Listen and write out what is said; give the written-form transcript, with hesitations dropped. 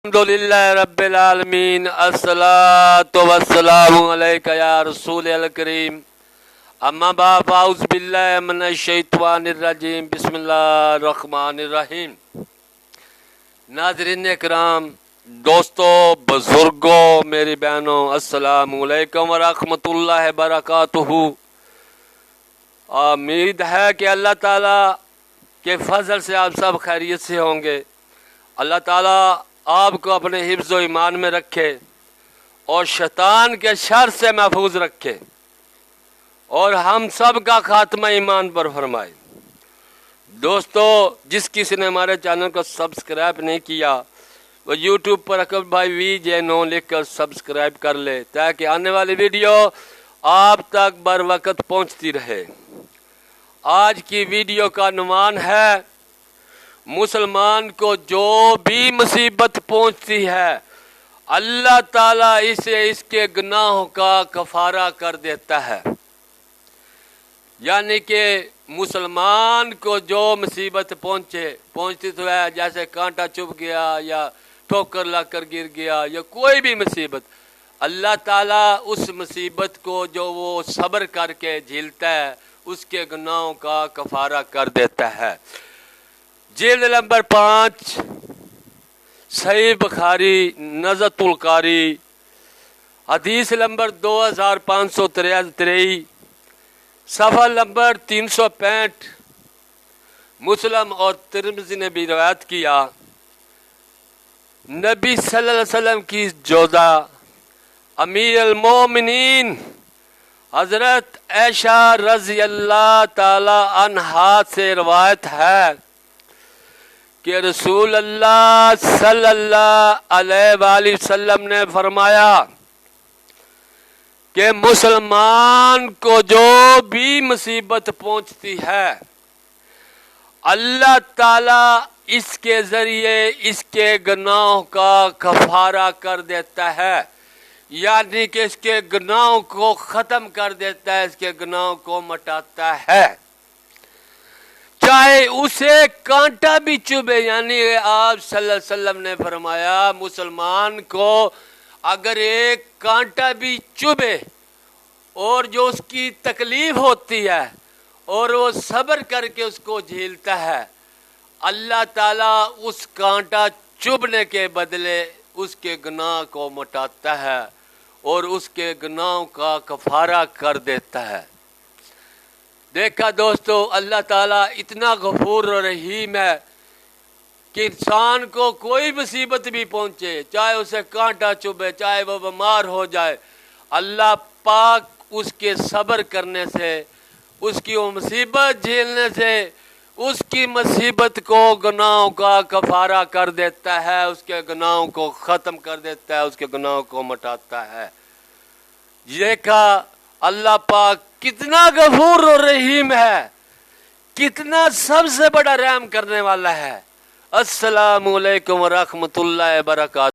अल्हम्दुलिल्लाह रब्बिल आलमीन अस्सलातु वस्सलामु अलैका या रसूल अल करीम अम्मा बाद औज़ु बिल्लाहि मिनश शैतानिर रजीम बिस्मिल्लाहिर रहमानिर रहीम। नाज़रीन इकराम, दोस्तों, बुजुर्गों, मेरी बहनों, अस्सलामु अलैकुम व रहमतुल्लाहि व बरकातुहू। उम्मीद है कि अल्लाह ताला के फजल से आप सब खैरियत से होंगे। अल्लाह ताला आपको अपने हिफ्ज़ व ईमान में रखे और शैतान के शर से महफूज रखे और हम सब का खात्मा ईमान पर फरमाए। दोस्तों, जिस किसी ने हमारे चैनल को सब्सक्राइब नहीं किया वो यूट्यूब पर अकबर भाई VJ9 लिख कर सब्सक्राइब कर ले ताकि आने वाली वीडियो आप तक बर वक्त पहुँचती रहे। आज की वीडियो का अनुमान है, मुसलमान को जो भी मुसीबत पहुंचती है अल्लाह ताला इसे इसके गुनाहों का कफारा कर देता है। यानी कि मुसलमान को जो मुसीबत पहुंचती तो है, जैसे कांटा चुभ गया या ठोकर लगकर गिर गया या कोई भी मुसीबत, अल्लाह ताला उस मुसीबत को जो वो सब्र करके झेलता है उसके गुनाहों का कफारा कर देता है। जिल्द नंबर 5 सही बुखारी नज़तुल कारी हदीस नंबर 2563 सफ़ा नंबर 365 मुस्लिम और तिरमिज़ी ने भी रवायत किया। नबी सल्लल्लाहु अलैहि वसल्लम की जोदा अमीर अल मोमिनीन हज़रत आयशा रज़ी अल्लाह ताला अन्हा से रवायत है कि रसूल अल्लाह सल्लल्लाहु अलैहि वसल्लम ने फरमाया कि मुसलमान को जो भी मुसीबत पहुंचती है अल्लाह ताला इसके जरिए इसके गुनाहों का कफारा कर देता है। यानी कि इसके गुनाहों को ख़त्म कर देता है, इसके गुनाहों को मिटाता है, चाहे उसे कांटा भी चुभे। यानी आप सल्लल्लाहु अलैहि वसल्लम ने फरमाया मुसलमान को अगर एक कांटा भी चुभे और जो उसकी तकलीफ होती है और वो सब्र करके उसको झेलता है, अल्लाह ताला उस कांटा चुभने के बदले उसके गुनाह को मिटाता है और उसके गुनाहों का कफारा कर देता है। देखा दोस्तों, अल्लाह ताला इतना गफूर और रहीम है कि इंसान को कोई मुसीबत भी पहुंचे, चाहे उसे कांटा चुभे, चाहे वो बीमार हो जाए, अल्लाह पाक उसके सब्र करने से, उसकी वो मुसीबत झेलने से उसकी मुसीबत को गुनाहों का कफारा कर देता है, उसके गुनाहों को ख़त्म कर देता है, उसके गुनाहों को मिटाता है। देखा अल्लाह पाक कितना गफूर और रहीम है, कितना सबसे बड़ा रहम करने वाला है। अस्सलामु अलैकुम व रहमतुल्लाहि व बरकातुहू।